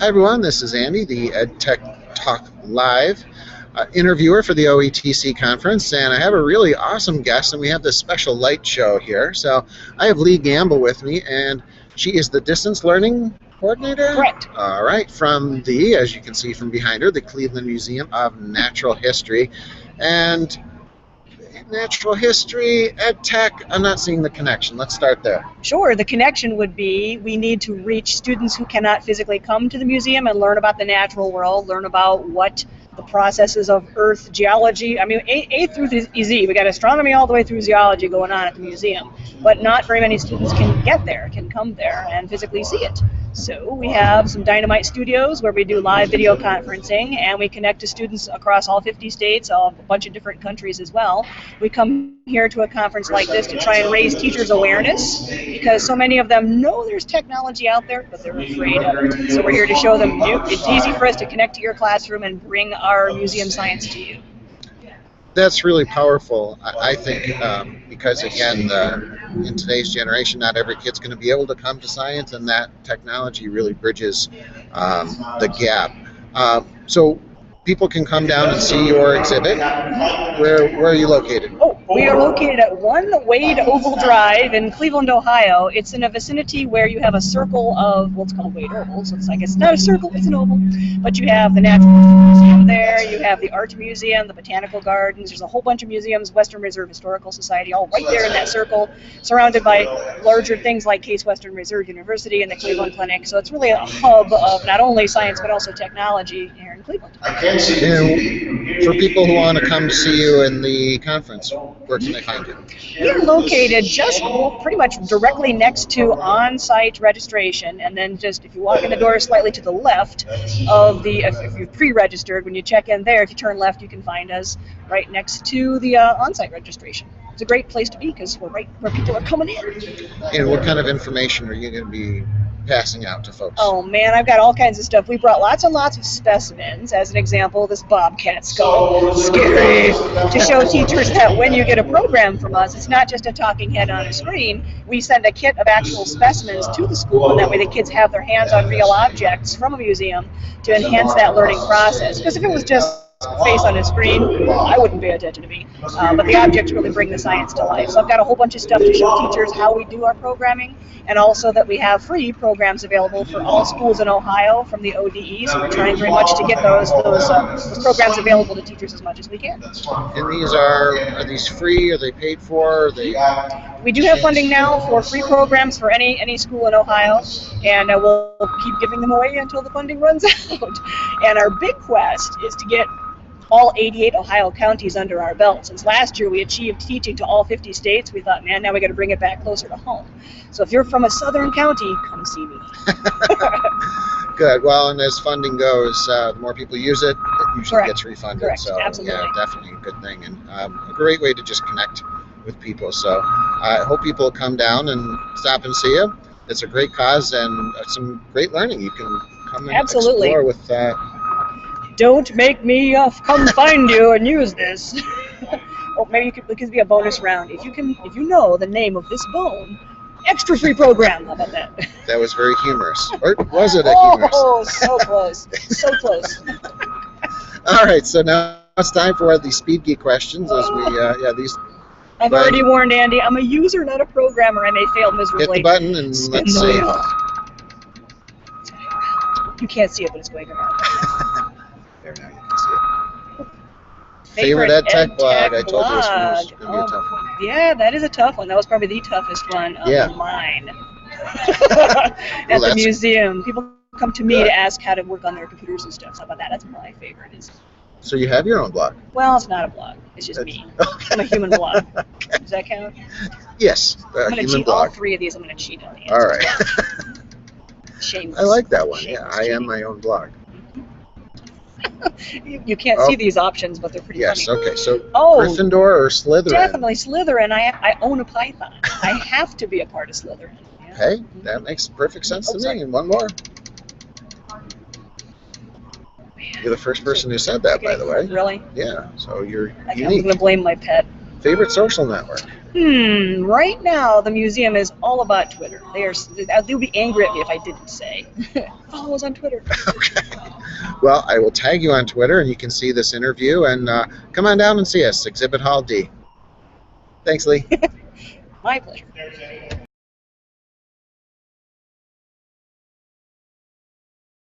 Hi everyone, this is Andy, the Edtech Talk Live interviewer for the OETC conference, and I have a really awesome guest, and we have this special light show here. So I have Lee Gambol with me, and she is the distance learning coordinator? Correct. All right, from the, as you can see from behind her, the Cleveland Museum of Natural History. And natural history, EdTech, I'm not seeing the connection. Let's start there. Sure, the connection would be we need to reach students who cannot physically come to the museum and learn about the natural world, learn about what the processes of Earth geology, I mean, A through Z, we got astronomy all the way through zoology going on at the museum, but not very many students can get there, can come there and physically see it. So we have some Dynamite studios where we do live video conferencing, and we connect to students across all 50 states, a bunch of different countries as well. We come here to a conference like this to try and raise teachers' awareness, because so many of them know there's technology out there, but they're afraid of it. So we're here to show them it's easy for us to connect to your classroom and bring our museum science to you. That's really powerful, I think, because again, in today's generation, not every kid's going to be able to come to science, and that technology really bridges the gap. So people can come down and see your exhibit. Where are you located? Oh, we are located at 1 Wade Oval Drive in Cleveland, Ohio. It's in a vicinity where you have a circle of, well, it's called Wade Oval, so it's, I guess, not a circle, it's an oval. But you have the Natural Museum there, you have the Art Museum, the Botanical Gardens, there's a whole bunch of museums, Western Reserve Historical Society, all right there in that circle, surrounded by larger things like Case Western Reserve University and the Cleveland Clinic. So it's really a hub of not only science, but also technology here in Cleveland. And for people who want to come to see you in the conference, where can they find you? We are located just pretty much directly next to on-site registration, and then just if you walk in the door slightly to the left of the, if you've pre-registered, when you check in there, if you turn left, you can find us right next to the on-site registration. It's a great place to be because we're right where people are coming in. And what kind of information are you going to be passing out to folks? Oh man, I've got all kinds of stuff. We brought lots and lots of specimens. As an example, this bobcat skull, scary, to show teachers that when you get a program from us, it's not just a talking head on a screen. We send a kit of actual specimens to the school, and that way the kids have their hands on real objects from a museum to enhance that learning process. Because if it was just face on a screen, I wouldn't pay attention to me. But the objects really bring the science to life. So I've got a whole bunch of stuff to show teachers how we do our programming, and also that we have free programs available for all schools in Ohio from the ODE. So we're trying very much to get those programs available to teachers as much as we can. And these are these free? Are they paid for? We do have funding now for free programs for any school in Ohio, and we'll keep giving them away until the funding runs out. And our big quest is to get all 88 Ohio counties under our belt. Since last year we achieved teaching to all 50 states, we thought, man, now we got to bring it back closer to home. So if you're from a southern county, come see me. Good. Well, and as funding goes, the more people use it, it usually gets refunded. Correct. So Absolutely. Yeah, definitely a good thing, and a great way to just connect with people. So I hope people will come down and stop and see you. It's a great cause and some great learning. You can come and explore with. Don't make me come find you and use this. Or maybe it could be a bonus round. If you know the name of this bone, extra free program. How about that? That was very humorous. Or was it a humorous? Oh, so close. So close. All right, so now it's time for the Speed Geek questions. As we, these. I've already warned Andy. I'm a user, not a programmer. I may fail miserably. Hit the button and let's see. You can't see it, but it's going around. There, now you can see it. Favorite EdTech blog? I told you this one was going to be a tough one. Yeah, that is a tough one. That was probably the toughest one of mine. At the museum. People come to me to ask how to work on their computers and stuff. So how about that? That's my favorite. So you have your own blog? Well, it's not a blog. It's just me. I'm a human blog. Okay. Does that count? Yes, I'm going to cheat. All 3 of these I'm going to cheat on the answer. All right. Shameless. I like that one. Shameless I am my own blog. You can't see these options, but they're pretty funny. Yes, okay. So Gryffindor or Slytherin? Definitely Slytherin. I own a python. I have to be a part of Slytherin. Yeah. Okay, that makes perfect sense to me. And one more. You're the first person who said that, by the way. Really? Yeah, so you're I'm unique. going to blame my pet. Favorite social network? Right now, the museum is all about Twitter. They'll be angry at me if I didn't say. Follow us on Twitter. Okay. Well, I will tag you on Twitter, and you can see this interview. And come on down and see us, Exhibit Hall D. Thanks, Lee. My pleasure.